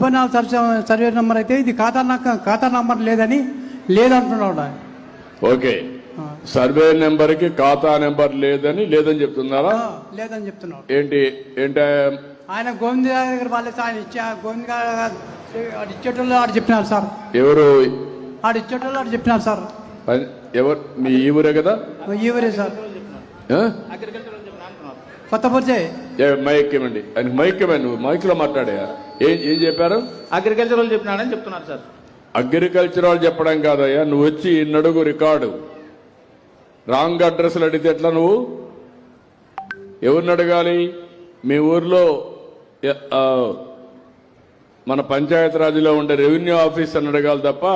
34 survey number అయితే ఇది ఖాతా నంబర్ లేదంటున్నాడు. ఓకే, సర్వే నెంబర్ కి ఖాతా నెంబర్ లేదని చెప్తున్నారా? లేదని చెప్తున్నాడు. ఏంటి ఆయన గోవింద్ దగ్గర వాళ్ళే ఆయన గోవింద్ ఇచ్చేటోళ్ళు ఆడు చెప్పినారు సార్. ఎవరు ఆడు ఇచ్చేటోళ్ళు ఆడు చెప్పినారు సార్. ఎవరు? మీ ఈ ఊరే కదా? ఈ ఊరే సార్. కొత్త పరిచయం. మైక్ ఇవ్వండి. ఆయన మైక్ ఇవ్వండి. నువ్వు మైక్ లో మాట్లాడా. ఏం చెప్పారు? అగ్రికల్చర్ వాళ్ళు చెప్పినాడని చెప్తున్నారు సార్. అగ్రికల్చర్ వాళ్ళు చెప్పడం కాదయ్యా, నువ్వు వచ్చి నడుగు రికార్డు రాంగ్ అడ్రస్లు అడిగితే ఎట్లా? నువ్వు ఎవరిని అడగాలి? మీ ఊర్లో మన పంచాయతీరాజ్లో ఉండే రెవెన్యూ ఆఫీస్ అని అడగాలి తప్ప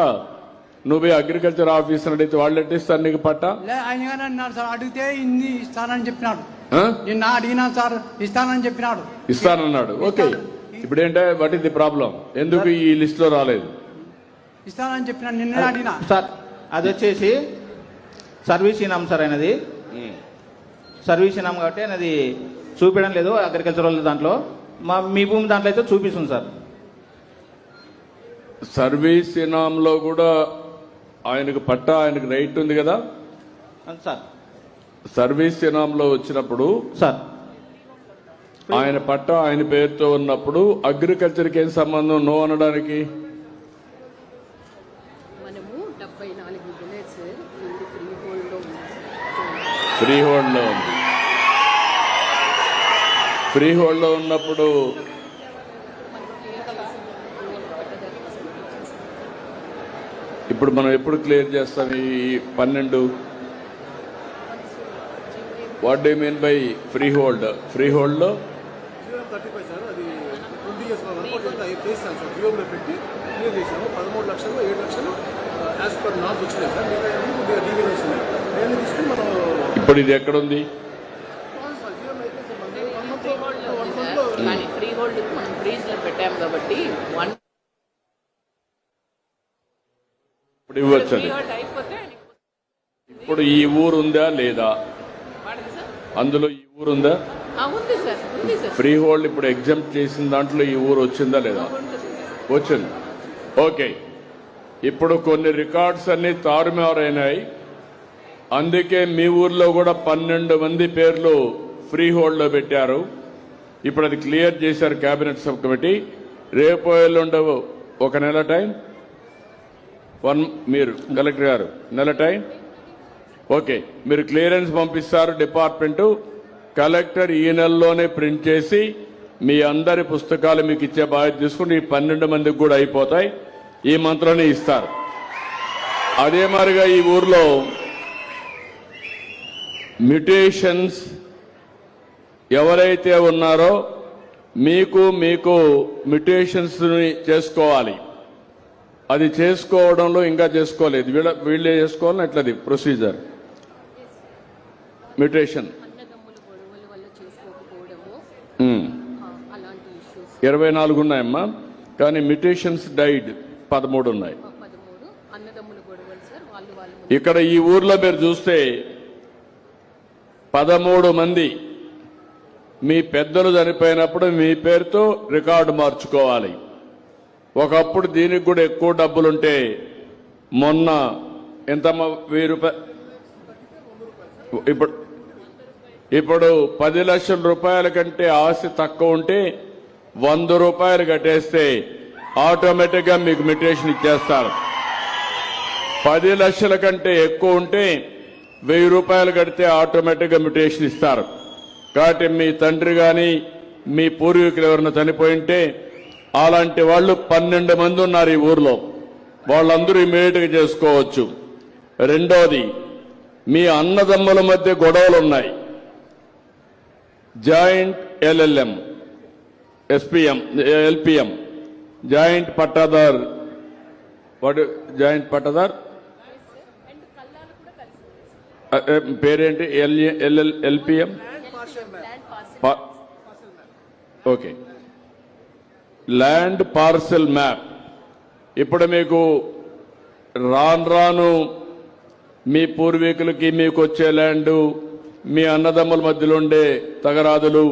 నువ్వే అగ్రికల్చర్ ఆఫీస్ అని అడిగితే వాళ్ళు ఎట్టిస్తారు నీకు పట్టా? ఆయన అన్నారు సార్, అడిగితే ఇన్ని ఇస్తానని చెప్పినాడు. నిన్న అడిగినా సార్ ఇస్తానని చెప్పినాడు. ఇస్తానన్నాడు. ఓకే, ఇప్పుడు ఏంటంటే వాట్ ఇస్ ది ప్రాబ్లం? ఎందుకు ఈ లిస్ట్ లో రాలేదు? ఇస్తానని చెప్పినాడు, నిన్న అడిగినా సార్. అది వచ్చేసి సర్వీస్ ఇనాం సార్. అయినది సర్వీస్ ఇనాం కాబట్టి అనేది చూపించడం లేదు అగ్రికల్చరల్ దాంట్లో. మీ భూమి దాంట్లో అయితే చూపిస్తుంది సార్. సర్వీస్ ఇనాంలో కూడా ఆయనకు పట్టా, ఆయనకు రైట్ ఉంది కదా సార్. సర్వీస్ ఇనాంలో వచ్చినప్పుడు సార్ ఆయన పట్టా ఆయన పేరుతో ఉన్నప్పుడు అగ్రికల్చర్కి ఏం సంబంధం? నో అనడానికి. ఫ్రీ హోల్డ్ లో ఉంది. ఫ్రీ హోల్డ్ లో ఉన్నప్పుడు ఇప్పుడు మనం ఎప్పుడు క్లియర్ చేస్తాం ఈ 12? What do mean by free hold? Free hold లో 35 సార్. అది 20 years చేస్తాను సార్. జియోలో పెట్టి క్లియర్ చేశాము. 13 లక్షలు 7 లక్షలు యాజ్ పర్ నార్మ్స్ వచ్చినాయి సార్. మీకు డీవీలు వస్తున్నాయి. నేను తీసుకుని మనం ఇప్పుడు ఇది ఎక్కడుంది? ఫ్రీ హోల్డ్ మనం ఫ్రీజ్ లో పెట్టాము కాబట్టి ఇప్పుడు ఇవ్వచ్చండి. ఇప్పుడు ఈ ఊరు ఉందా లేదా? అందులో ఈ ఊరు ఉందా? ఫ్రీ హోల్డ్ ఇప్పుడు ఎగ్జామ్ట్ చేసిన దాంట్లో ఈ ఊరు వచ్చిందా లేదా? వచ్చింది. ఓకే, ఇప్పుడు కొన్ని రికార్డ్స్ అన్ని తారుమారైనాయి. అందుకే మీ ఊర్లో కూడా 12 మంది పేర్లు ఫ్రీ హోల్డ్ లో పెట్టారు. ఇప్పుడు అది క్లియర్ చేశారు కేబినెట్ సబ్ కమిటీ. రేపు ఎల్లుండవు ఒక నెల టైం. మీరు కలెక్టర్ గారు నెల టైం. ఓకే, మీరు క్లియరెన్స్ పంపిస్తారు డిపార్ట్మెంటు. కలెక్టర్ ఈ నెలలోనే ప్రింట్ చేసి మీ అందరి పుస్తకాలు మీకు ఇచ్చే బాధ్యత తీసుకుని ఈ 12 మందికి కూడా అయిపోతాయి. ఈ మంత్రాన్ని ఇస్తారు. అదే మాదిరిగా ఈ ఊర్లో మ్యుటేషన్స్ ఎవరైతే ఉన్నారో మీకు మ్యుటేషన్స్ చేసుకోవాలి. అది చేసుకోవడంలో ఇంకా చేసుకోలేదు. వీళ్ళే చేసుకోవాలని ఎట్లది ప్రొసీజర్? మ్యుటేషన్ 24 ఉన్నాయమ్మా, కానీ మ్యుటేషన్స్ డైడ్ 13 ఉన్నాయి. ఇక్కడ ఈ ఊర్లో మీరు చూస్తే 13 మంది మీ పెద్దలు చనిపోయినప్పుడు మీ పేరుతో రికార్డు మార్చుకోవాలి. ఒకప్పుడు దీనికి కూడా ఎక్కువ డబ్బులుంటే మొన్న ఎంత 1000 రూపాయలు, ఇప్పుడు 10 లక్షల రూపాయల కంటే ఆస్తి తక్కువ ఉంటే 100 రూపాయలు కట్టేస్తే ఆటోమేటిక్గా మీకు మ్యుటేషన్ ఇచ్చేస్తారు. 10 లక్షల కంటే ఎక్కువ ఉంటే 1000 రూపాయలు కడితే ఆటోమేటిక్గా మ్యుటేషన్ ఇస్తారు. కాబట్టి మీ తండ్రి కానీ మీ పూర్వీకులు ఎవరైనా చనిపోయింటే అలాంటి వాళ్ళు 12 మంది ఉన్నారు ఈ ఊర్లో. వాళ్ళందరూ ఇమీడియట్గా చేసుకోవచ్చు. రెండోది, మీ అన్నదమ్ముల మధ్య గొడవలు ఉన్నాయి. Joint LLM, SPM, LPM, joint pattadar. వాడు జాయింట్ పట్టాదార్ పేరేంటి? LPM. Okay, land parcel map. ఇప్పుడు మీకు రాను మీ పూర్వీకులకి మీకు వచ్చే ల్యాండు, మీ అన్నదమ్ముల మధ్యలో ఉండే తగరాదులు,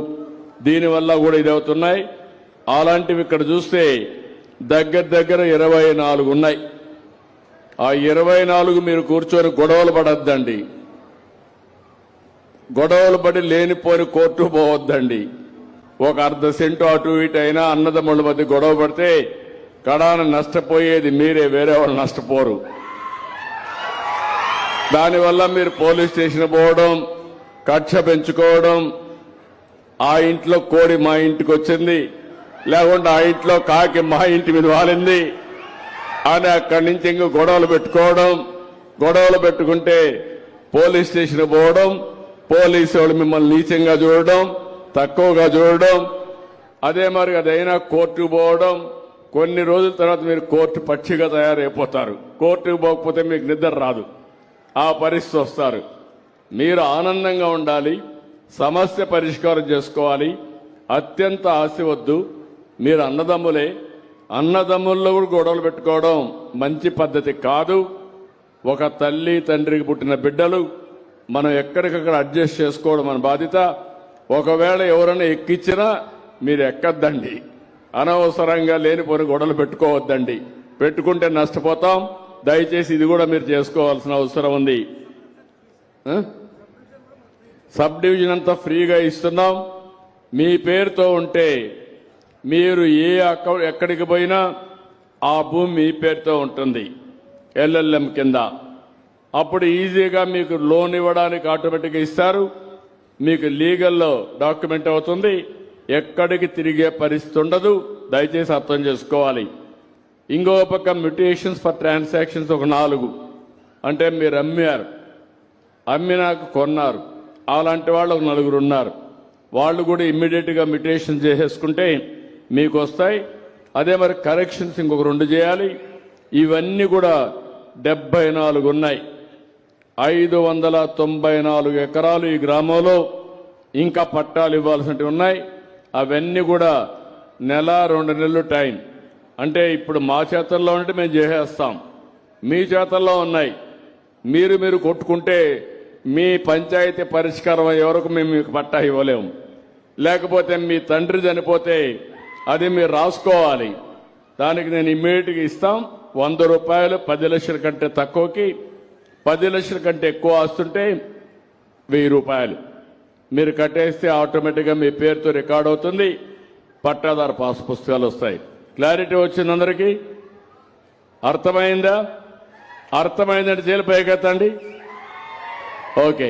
దీనివల్ల కూడా ఇది అవుతున్నాయి. అలాంటివి ఇక్కడ చూస్తే దగ్గర 24 ఉన్నాయి. ఆ 24 మీరు కూర్చొని గొడవలు పడద్దండి. గొడవలు పడి లేనిపోని కోర్టు పోవద్దండి. ఒక అర్ధ సెంటు అటు ఇటు అయినా అన్నదమ్ముల మధ్య గొడవ పడితే కడాన నష్టపోయేది మీరే, వేరే వాళ్ళు నష్టపోరు. దానివల్ల మీరు పోలీస్ స్టేషన్ పోవడం, కక్ష పెంచుకోవడం, ఆ ఇంట్లో కోడి మా ఇంటికి వచ్చింది, లేకుంటే ఆ ఇంట్లో కాకి మా ఇంటి మీద వాలింది అని అక్కడి నుంచి ఇంక గొడవలు పెట్టుకోవడం, గొడవలు పెట్టుకుంటే పోలీస్ స్టేషన్ పోవడం, పోలీసు వాళ్ళు మిమ్మల్ని నీచంగా చూడడం, తక్కువగా చూడడం, అదే మరి అదైనా కోర్టుకు పోవడం. కొన్ని రోజుల తర్వాత మీరు కోర్టు పక్షిగా తయారైపోతారు. కోర్టుకు పోకపోతే మీకు నిద్ర రాదు, ఆ పరిస్థితి వస్తారు. మీరు ఆనందంగా ఉండాలి, సమస్య పరిష్కారం చేసుకోవాలి. అత్యంత ఆశ వద్దు. మీరు అన్నదమ్ములే, అన్నదమ్ముల్లో కూడా గొడవలు పెట్టుకోవడం మంచి పద్ధతి కాదు. ఒక తల్లి తండ్రికి పుట్టిన బిడ్డలు మనం ఎక్కడికక్కడ అడ్జస్ట్ చేసుకోవడం మన బాధ్యత. ఒకవేళ ఎవరైనా ఎక్కించినా మీరు ఎక్కద్దండి. అనవసరంగా లేనిపోని గొడవలు పెట్టుకోవద్దండి. పెట్టుకుంటే నష్టపోతాం. దయచేసి ఇది కూడా మీరు చేసుకోవాల్సిన అవసరం ఉంది. సబ్ డివిజన్ అంతా ఫ్రీగా ఇస్తున్నాం. మీ పేరుతో ఉంటే మీరు ఎక్కడికి పోయినా ఆ భూమి మీ పేరుతో ఉంటుంది, ఎల్ఎల్ఎం కింద. అప్పుడు ఈజీగా మీకు లోన్ ఇవ్వడానికి ఆటోమేటిక్గా ఇస్తారు. మీకు లీగల్లో డాక్యుమెంట్ అవుతుంది. ఎక్కడికి తిరిగే పరిస్థితి ఉండదు. దయచేసి అర్థం చేసుకోవాలి. ఇంకో పక్క మ్యూటేషన్స్ ఫర్ ట్రాన్సాక్షన్స్ ఒక 4, అంటే మీరు అమ్మినాక కొన్నారు, అలాంటి వాళ్ళు ఒక 4 ఉన్నారు. వాళ్ళు కూడా ఇమ్మీడియట్గా మ్యూటేషన్ చేసేసుకుంటే మీకు వస్తాయి. అదే మరి కరెక్షన్స్ ఇంకొక 2 చేయాలి. ఇవన్నీ కూడా 74 ఉన్నాయి. 594 ఎకరాలు ఈ గ్రామంలో ఇంకా పట్టాలు ఇవ్వాల్సినవి ఉన్నాయి. అవన్నీ కూడా 1-2 నెలలు టైం. అంటే ఇప్పుడు మా చేతల్లో ఉంటే మేము చేసేస్తాం, మీ చేతల్లో ఉన్నాయి. మీరు కొట్టుకుంటే మీ పంచాయతీ పరిష్కారం అయ్యే వరకు మేము మీకు పట్టా ఇవ్వలేము. లేకపోతే మీ తండ్రి చనిపోతే అది మీరు రాసుకోవాలి. దానికి నేను ఇమ్మీడియట్గా ఇస్తాం. 100 రూపాయలు 10 లక్షల కంటే తక్కువకి, 10 లక్షల కంటే ఎక్కువ వస్తుంటే 1000 రూపాయలు మీరు కట్టేస్తే ఆటోమేటిక్గా మీ పేరుతో రికార్డ్ అవుతుంది. పట్టాదారు పాస్ పుస్తకాలు వస్తాయి. క్లారిటీ వచ్చింది అందరికీ? అర్థమైందా? అర్థమైందంటే చేలు పైకెత్తండి. ఓకే.